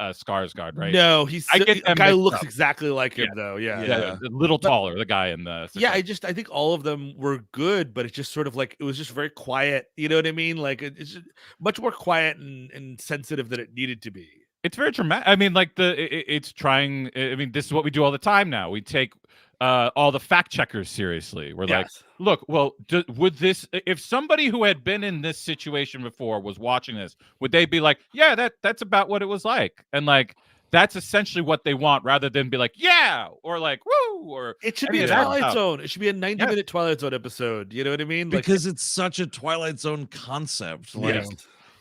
Skarsgård, right? No, the guy who looks exactly like him, though. A little taller, the guy in the Succession. I think all of them were good, but it's just sort of like it was just very quiet. You know what I mean? Like it's just much more quiet and sensitive than it needed to be. It's very dramatic. I mean, like it's trying. I mean, this is what we do all the time now. We take all the fact checkers seriously. We're like, look, well, would this, if somebody who had been in this situation before was watching this, would they be like, yeah, that's about what it was like, and like that's essentially what they want, rather than be like, yeah, or like, woo, or it should be a Twilight Zone. It should be a 90-minute Twilight Zone episode. You know what I mean? Because it's such a Twilight Zone concept. Like,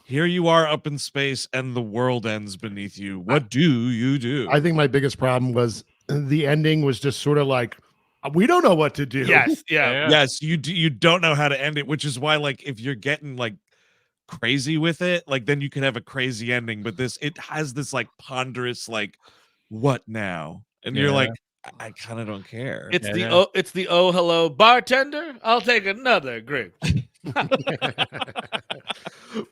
here you are up in space and the world ends beneath you. What do you do? I think my biggest problem was the ending was just sort of like, we don't know what to do. Yes, you don't know how to end it, which is why, like, if you're getting like crazy with it, like then you can have a crazy ending. But it has this like ponderous, like, what now? And you're like, I kind of don't care. It's the oh hello bartender, I'll take another grape.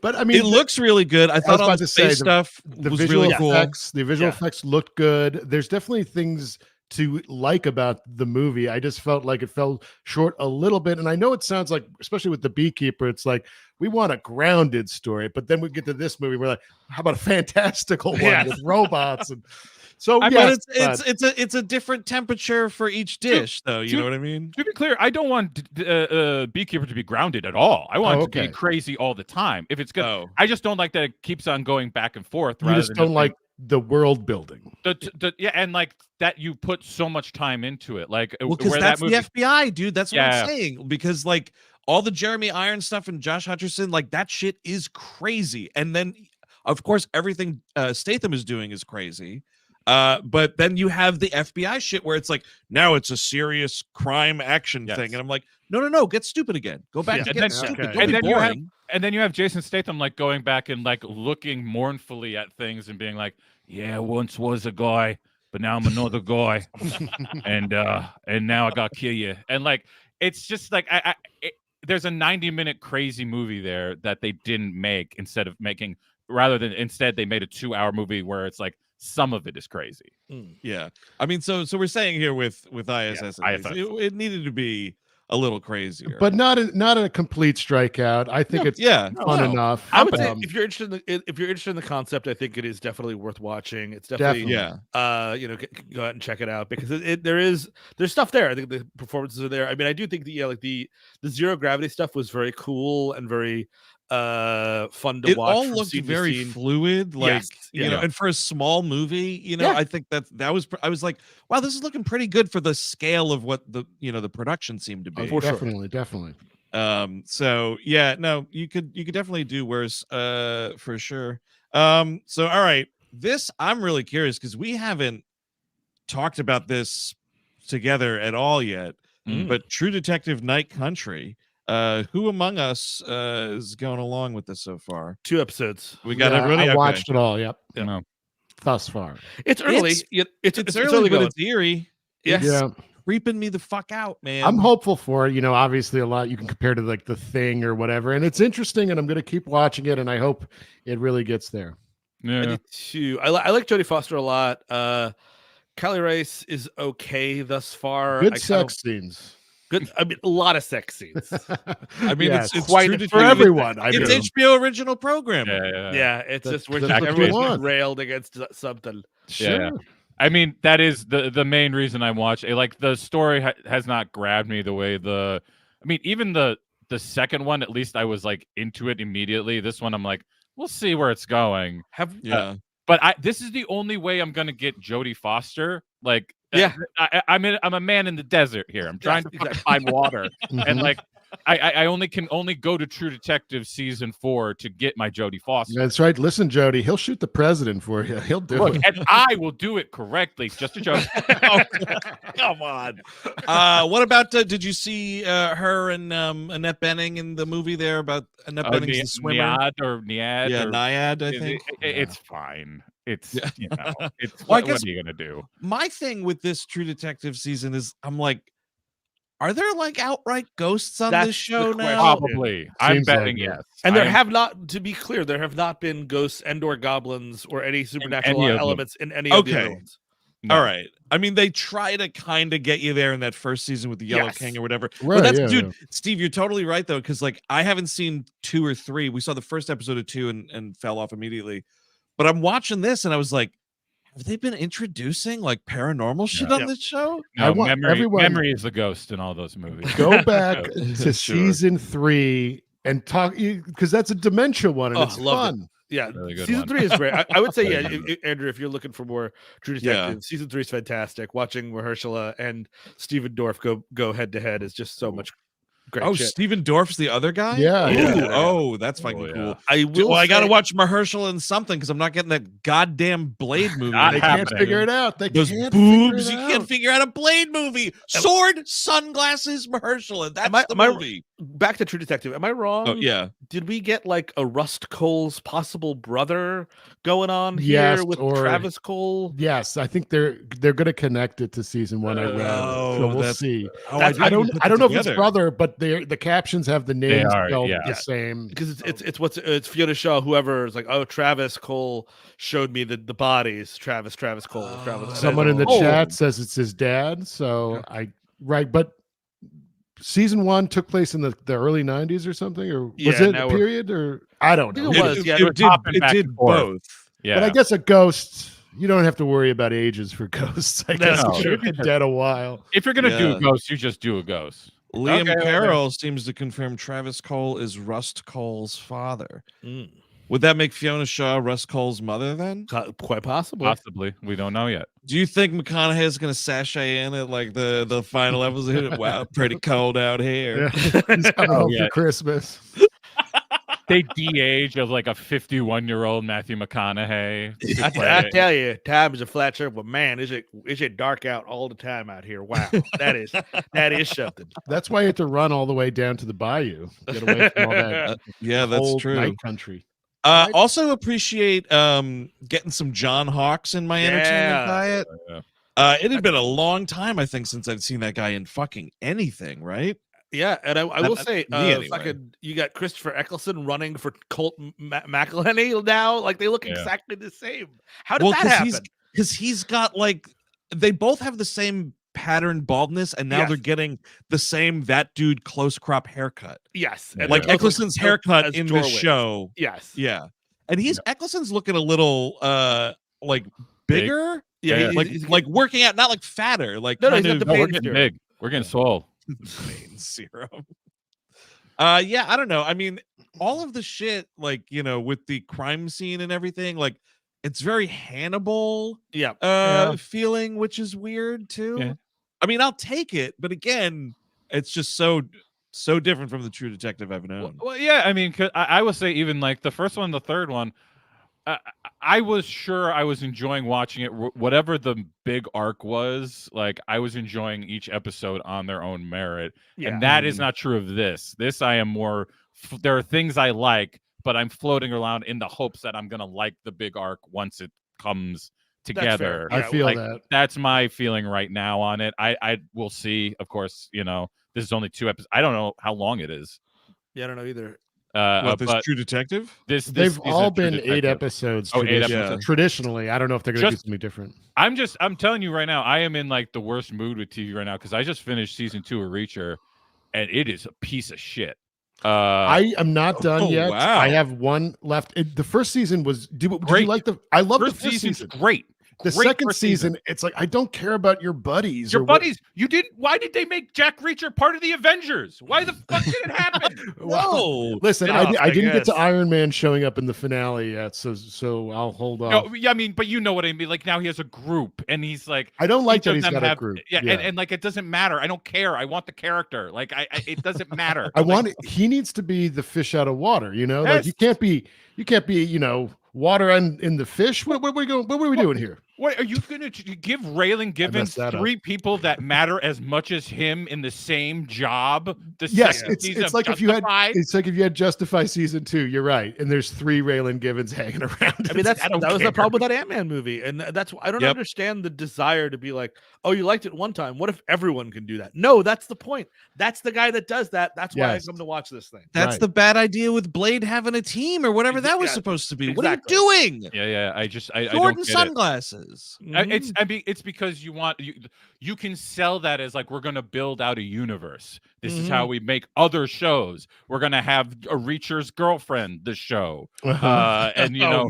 But I mean, it looks really good. I thought all the space stuff was visual really cool. The visual effects looked good. There's definitely things to like about the movie. I just felt like it fell short a little bit. And I know it sounds like, especially with The Beekeeper, it's like we want a grounded story, but then we get to this movie, we're like, how about a fantastical one with robots? And so it's a different temperature for each dish, though. You know what I mean? To be clear, I don't want Beekeeper to be grounded at all. I want it to be crazy all the time. If it's good, I just don't like that it keeps on going back and forth. You just don't like the world building. Yeah, and like that you put so much time into it. Like well, because where that's that movie, the FBI, dude. That's what Yeah. I'm saying. Because like all the Jeremy Irons stuff and Josh Hutcherson, like that shit is crazy. And then, of course, everything Statham is doing is crazy. But then you have the FBI shit where it's like now it's a serious crime action Yes. thing, and I'm like, no, get stupid again. Go back Yeah. to And getting then- stupid. okay. Don't and be then you have boring. and then you have Jason Statham like going back and like looking mournfully at things and being like, yeah, once was a guy, but now I'm another guy, and now I got to kill you. And like it's just like there's a 90-minute crazy movie there that they didn't make instead they made a 2-hour movie where it's like some of it is crazy. Yeah, I mean, so we're saying here with ISS, at least, ISS. it needed to be a little crazier, But not a complete strikeout. I think it's fun enough. I would say if you're interested in the concept, I think it is definitely worth watching. It's definitely go out and check it out because there's stuff there. I think the performances are there. I mean, I do think the zero gravity stuff was very cool and very fun to watch. It all looked very fluid, like you know, and for a small movie, I think that was I was like, wow, this is looking pretty good for the scale of what the production seemed to be. Definitely. So yeah, no, you could definitely do worse, for sure. So all right, this I'm really curious because we haven't talked about this together at all yet. But True Detective Night Country. Who among us is going along with this so far? 2 episodes. We got everybody. I watched it all. Yep. No. Thus far. It's early. It's early, but it's eerie. Yes. Yeah. Creeping me the fuck out, man. I'm hopeful for it. Obviously a lot you can compare to like The Thing or whatever, and it's interesting, and I'm going to keep watching it, and I hope it really gets there. Yeah. I do too. I like Jodie Foster a lot. Callie Rice is okay thus far. Good sex scenes. Good. I mean, a lot of sex scenes. I mean, Yes. it's Quite True for Detective. everyone. I It's mean. HBO original programming. Yeah. It's That's- just we're that's just what everyone's you want. railed against something. Yeah. I mean, that is the main reason I watch it. Like the story has not grabbed me the way even the second one, at least I was like into it immediately. This one, I'm like, we'll see where it's going. But this is the only way I'm gonna get Jodie Foster. Like, I'm a man in the desert here. I'm trying to find water, and like, I can only go to True Detective season 4 to get my Jodie Foster. That's right. Listen, Jody, he'll shoot the president for you. He'll do it. And I will do it correctly. Just a joke. Come on. What about? Did you see her and Annette Bening in the movie there about Annette Bening's the swimmer? Niad. Yeah, Niad. I think it's fine. It's it's Well, what are you gonna do? My thing with this True Detective season is I'm like, are there like outright ghosts on That's this show the now? Probably. I'm Seems betting like it. yes. And there have not, to be clear, there have not been ghosts and/or goblins or any supernatural any of them. elements in any of the other Okay. ones. No. All right. I mean, they try to kind of get you there in that first season with the Yellow Yes. King or whatever. Right, But that's, yeah, dude, Steve, you're totally right though, because like I haven't seen 2 or 3. We saw the first episode of 2 and fell off immediately. But I'm watching this and I was like, have they been introducing like paranormal shit on this show? No, I want memory is the ghost in all those movies. Go back Yeah, to sure. season 3 and talk, because that's a dementia one and Oh, it's loved it. fun. Yeah, Really good season one. 3 is great. I would say, Really Andrew, if you're looking for more True Detective, season 3 is fantastic. Watching Mahershala and Stephen Dorff go head to head is just so much great Oh, shit. Stephen Dorff's the other guy? Yeah, Ooh, yeah. Oh, that's fucking yeah. cool. I will. Well, I got to say- watch Mahershala in something because I'm not getting that goddamn Blade movie. Not They happening. can't figure it out. They Those can't boobs, figure you it can't out. figure out a Blade movie. Sword, sunglasses, Mahershala. That's the am I- movie. Back to True Detective. Am I wrong? Oh, yeah. Did we get like a Rust Cole's possible brother going on Yes, here with or- Travis Cole? Yes, I think they're going to connect it to season 1. I read, Oh, so we'll that's- see. Oh, I didn't don't put that know if it's together. brother, but the captions have the names are, spelled yeah. the same. Because it's Fiona Shaw. Whoever is like, oh, Travis Cole showed me the bodies. Travis Cole. Travis. Someone in the Oh. chat says it's his dad. So but season 1 took place in the early 90s or something, or was Yeah, it now a we're- period, or I don't know. It was, yeah. It hopping back did and forth. both. Yeah. But I guess a ghost, you don't have to worry about ages for ghosts. I guess No. it should be dead a while. if you're gonna do Yeah. a ghost, you just do a ghost. Liam Okay, okay. Carroll seems to confirm Travis Cole is Rust Cole's father. Mm. Would that make Fiona Shaw Russ Cole's mother then? Quite possibly. Possibly. We don't know yet. Do you think McConaughey is going to sashay in at like the final episode? Wow, pretty cold out here. Yeah. He's coming home for Christmas. They de-age of like a 51-year-old Matthew McConaughey. I tell you, time is a flat circle. Man, is it dark out all the time out here? Wow, that is something. That's why you have to run all the way down to the bayou. Get away from all that. Yeah, that's true. Night country. Also appreciate getting some John Hawkes in my entertainment diet. It had been a long time, I think, since I'd seen that guy in fucking anything, right? Yeah, and I will say, anyway. you got Christopher Eccleston running for Colt McElhenney now. Like, they look exactly the same. How did that happen? Because he's got, like, they both have the same pattern baldness, and now they're getting the same that dude close crop haircut. Yes. And like Eccleston's haircut in this show. Yes. Yeah. And Eccleston's looking a little like bigger. Yeah. Like working out, not like fatter. Like no, he's got the we're getting big. We're getting swole. Pain serum. Yeah, I don't know. I mean, all of the shit, like, you know, with the crime scene and everything, like, it's very Hannibal feeling, which is weird too. Yeah. I mean, I'll take it, but again, it's just so different from the True Detective I've known. Well, yeah, I mean, I would say even like the first one, the third one, I was sure I was enjoying watching it. Whatever the big arc was, like, I was enjoying each episode on their own merit. Yeah. And that is not true of this. This, I am more, there are things I like, but I'm floating around in the hopes that I'm going to like the big arc once it comes together. I feel that. That's my feeling right now on it. I will see, of course, you know, this is only 2 episodes. I don't know how long it is. Yeah, I don't know either. This True Detective? They've all been 8 episodes. Oh, 8 episodes. Traditionally, I don't know if they're going to do something different. I'm telling you right now, I am in like the worst mood with TV right now because I just finished season 2 of Reacher, and it is a piece of shit. I am not done yet. Wow. I have one left. The first season was great. You like I love the first first season's season. great. The second season, it's like I don't care about your buddies. Your buddies, you didn't. Why did they make Jack Reacher part of the Avengers? Why the fuck did it happen? No, listen, I didn't get to Iron Man showing up in the finale yet, so I'll hold on. No, yeah, I mean, but you know what I mean. Like now he has a group, and he's like, I don't like that he's got a group. Yeah, and like it doesn't matter. I don't care. I want the character. Like it doesn't matter. He needs to be the fish out of water. You know, like you can't be, you know, water in the fish. What are we doing here? What are you gonna give Raylan Givens 3 people that matter as much as him in the same job? Yes, it's like if you had Justify season 2. You're right, and there's 3 Raylan Givens hanging around. I mean, that was the problem with that Ant-Man movie, and that's I don't understand the desire to be like, oh, you liked it one time. What if everyone can do that? No, that's the point. That's the guy that does that. That's why I come to watch this thing. That's the bad idea with Blade having a team or whatever that was supposed to be. Exactly. What are you doing? Yeah. I Jordan don't get sunglasses. It's because you can sell that as like we're gonna build out a universe. This is how we make other shows. We're gonna have a Reacher's girlfriend, the show, and you know,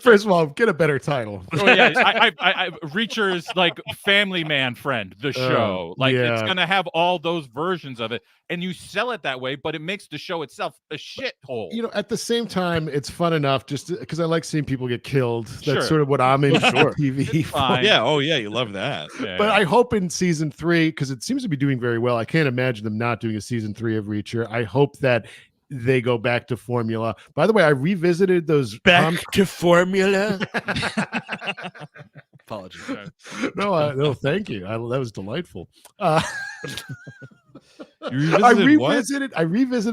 first of all, get a better title. Oh yeah, I Reacher's like family man friend, the show. Like it's gonna have all those versions of it, and you sell it that way, but it makes the show itself a shithole. You know, at the same time, it's fun enough just because I like seeing people get killed. That's sort of what I'm in TV for. Yeah, oh yeah, you love that. But I hope in season 3, because it seems to be doing very well. I can't imagine them not doing a season 3 of Reacher. I hope that they go back to formula. By the way, I revisited those to formula. Apologies. No, thank you. That was delightful. I revisited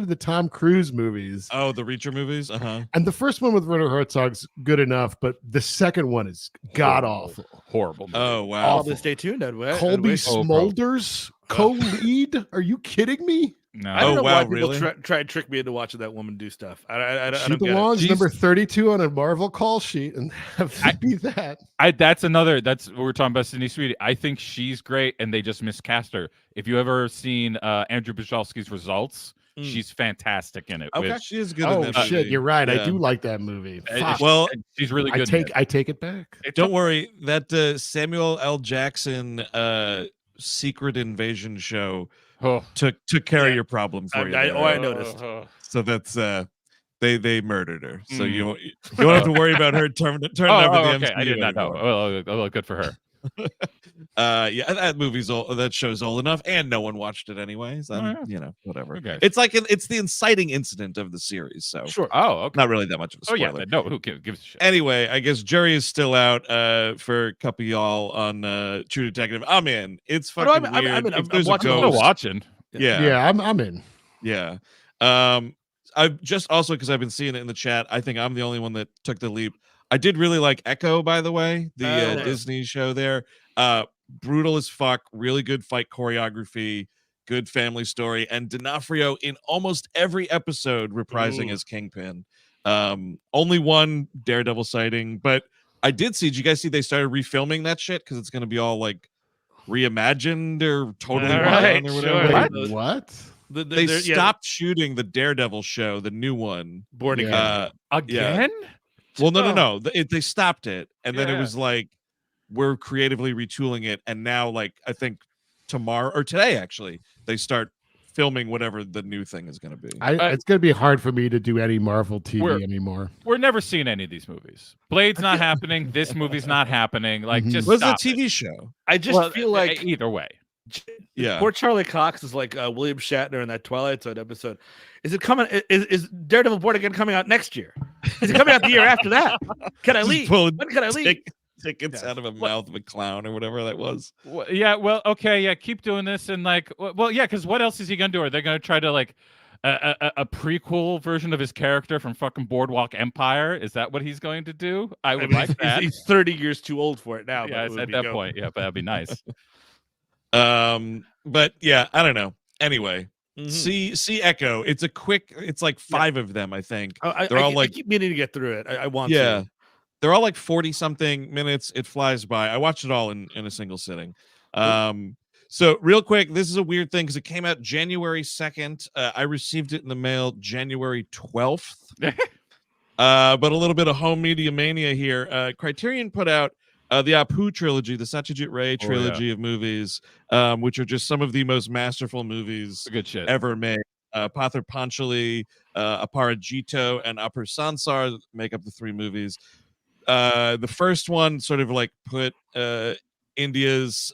the Tom Cruise movies. Oh, the Reacher movies? And the first one with Werner Herzog's good enough, but the second one is god-awful. Horrible movie. Oh, wow. I'll stay tuned, Edwin. Colby Smulders, co-lead? Are you kidding me? No. I don't know why people really? try to trick me into watching that woman do stuff. She belongs number 32 on a Marvel call sheet, and have to be that. That's what we're talking about, Sydney Sweeney. I think she's great, and they just miscast her. If you ever seen Andrew Bajolski's Results, she's fantastic in it. Okay, she is good. Oh in that shit, movie. you're right. Yeah. I do like that movie. Well, she's really good. I take it back. Don't worry. That Samuel L. Jackson Secret Invasion show took care of your problem for you. I noticed. So that's they murdered her, so you don't have to worry about her turning over the okay. MCU I did not know. Well, good for her. Yeah, that movie's old. That show's old enough, and no one watched it anyways. Whatever. Okay. It's like it's the inciting incident of the series, so Sure. Oh, okay. not really that much of a spoiler. No, who gives a shit? Anyway, I guess jury is still out for a couple of y'all on True Detective. I'm in. It's fucking weird. I'm There's a watching. I'm ghost. still watching. Yeah, I'm in. Yeah. I've just also because I've been seeing it in the chat. I think I'm the only one that took the leap. I did really like Echo, by the way, the Disney show there. Brutal as fuck, really good fight choreography, good family story, and D'Onofrio in almost every episode reprising as Kingpin. Only one Daredevil sighting, but I did see. Did you guys see they started refilming that shit because it's going to be all like reimagined or totally Right, or whatever? sure. What? They stopped shooting the Daredevil show, the new one. Born Yeah. again. Again? Well, no. They stopped it, and then it was like we're creatively retooling it, and now like I think tomorrow or today actually they start filming whatever the new thing is going to be. It's going to be hard for me to do any Marvel TV anymore. We're never seeing any of these movies. Blade's not happening. This movie's not happening. Like, just was a stop TV it. show. I just feel like either way. Yeah. Poor Charlie Cox is like William Shatner in that Twilight Zone episode. Is it coming? Is Daredevil Born Again coming out next year? Is it coming out the year after that? Can I leave? When can I leave? Tickets out of a mouth of a clown or whatever that was. Well, yeah. Well, okay. Yeah. Keep doing this. And like, well, yeah. Because what else is he going to do? Are they going to try to like a prequel version of his character from fucking Boardwalk Empire? Is that what he's going to do? I would like that. He's 30 years too old for it now. Yeah. At that point. Yeah. But that'd be nice. But yeah, I don't know. Anyway. See Echo. It's a quick. It's like 5 of them, I think. They're all like. I keep meaning to get through it. I want to. They're all like 40-something minutes. It flies by. I watched it all in a single sitting. So real quick, this is a weird thing because it came out January 2nd. I received it in the mail January 12th. But a little bit of home media mania here. Criterion put out the Apu trilogy, the Satyajit Ray trilogy of movies, which are just some of the most masterful movies good shit ever made. Pathar Panchali, Aparajito, and Apur Sansar make up the 3 movies. The first one sort of like put India's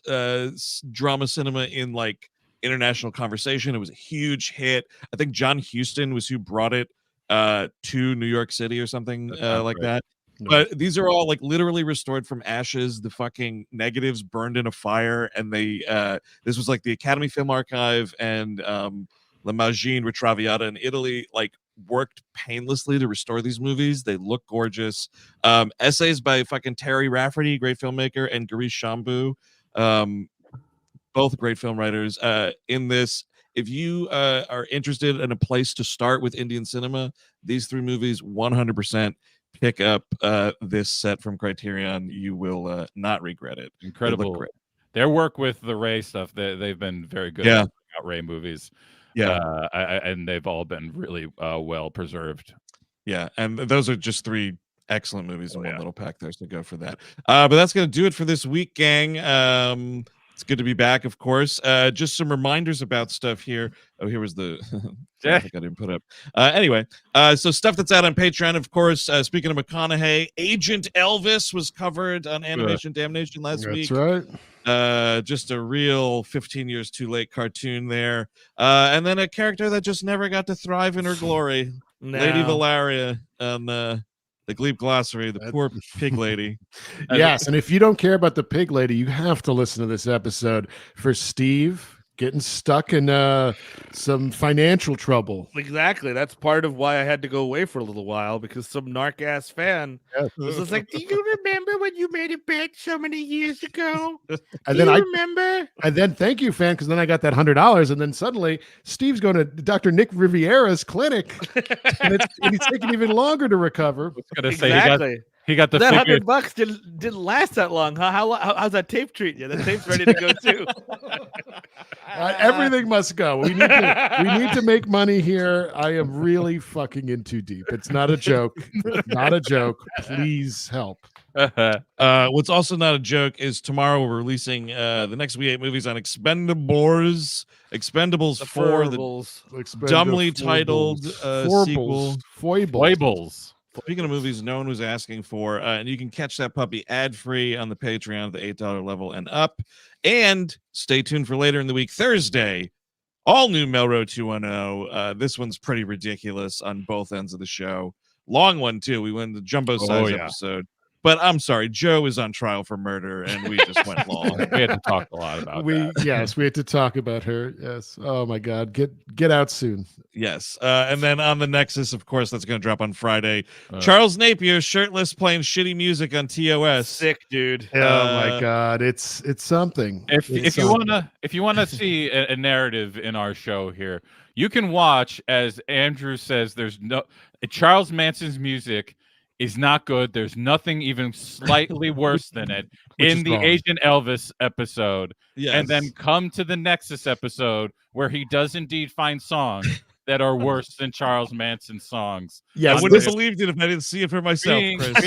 drama cinema in like international conversation. It was a huge hit. I think John Huston was who brought it to New York City or something like that. But these are all like literally restored from ashes. The fucking negatives burned in a fire, and they this was like the Academy Film Archive and La Magine Retraviata in Italy like worked painlessly to restore these movies. They look gorgeous. Essays by fucking Terry Rafferty, great filmmaker, and Girish Shambhu, both great film writers. In this, if you are interested in a place to start with Indian cinema, these 3 movies 100% pick up this set from Criterion. You will not regret it. Incredible. Their work with the Ray stuff, they've been very good at Ray movies. Yeah, and they've all been really well preserved. Yeah, and those are just 3 excellent movies in one little pack there, so go for that. But that's going to do it for this week, gang. It's good to be back, of course. Just some reminders about stuff here. Oh, here was the graphic I didn't put up. Anyway, so stuff that's out on Patreon, of course. Speaking of McConaughey, Agent Elvis was covered on Animation Damnation last week. That's right. Just a real 15 years too late cartoon there. And then a character that just never got to thrive in her glory, Lady Valaria on the Glebe Glossary, the poor pig lady. Yes, and if you don't care about the pig lady, you have to listen to this episode for Steve getting stuck in some financial trouble. Exactly. That's part of why I had to go away for a little while, because some narc ass fan was just like, "Do you remember when you made a bet so many years ago? And Do then you remember?" And then thank you, fan, because then I got that $100, and then suddenly Steve's going to Dr. Nick Riviera's clinic, and he's taking even longer to recover. I was gonna Exactly. say he got the That figure. $100 didn't last that long, huh? How's that tape treating you? That tape's ready to go too. Everything must go. We need to make money here. I am really fucking in too deep. It's not a joke. Not a joke. Please help. What's also not a joke is tomorrow we're releasing the next We Hate Movies on Expendables 4, the dumbly titled sequel. Foibles. Speaking of movies no one was asking for, and you can catch that puppy ad-free on the Patreon at the $8 level and up. And stay tuned for later in the week, Thursday, all new Melrose 210. This one's pretty ridiculous on both ends of the show. Long one, too. We went the jumbo size episode. But I'm sorry, Joe is on trial for murder, and we just went long. We had to talk a lot about that. Yes, we had to talk about her. Yes. Oh my God, get out soon. Yes, and then on the Nexus, of course, that's going to drop on Friday. Charles Napier shirtless playing shitty music on TOS. Sick, dude. Oh my God, it's something. If you wanna see a narrative in our show here, you can watch, as Andrew says, there's no Charles Manson's music is not good. There's nothing even slightly worse than it in the Agent Elvis episode. Yes. And then come to the Nexus episode where he does indeed find songs that are worse than Charles Manson's songs. Yeah, I wouldn't have believed it if I didn't see it for myself, Chris.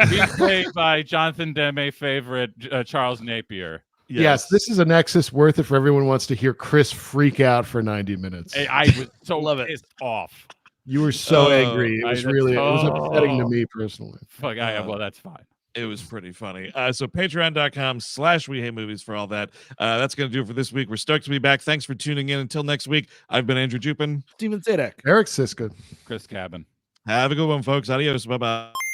Being played by Jonathan Demme favorite Charles Napier. Yes, this is a Nexus worth it for everyone who wants to hear Chris freak out for 90 minutes. I was so pissed off. You were so angry. It was it was upsetting to me personally. Fuck, well, that's fine. It was pretty funny. So patreon.com/We Hate Movies for all that. That's going to do it for this week. We're stoked to be back. Thanks for tuning in. Until next week, I've been Andrew Jupin. Steven Zadek. Eric Siska. Chris Cabin. Have a good one, folks. Adios. Bye-bye.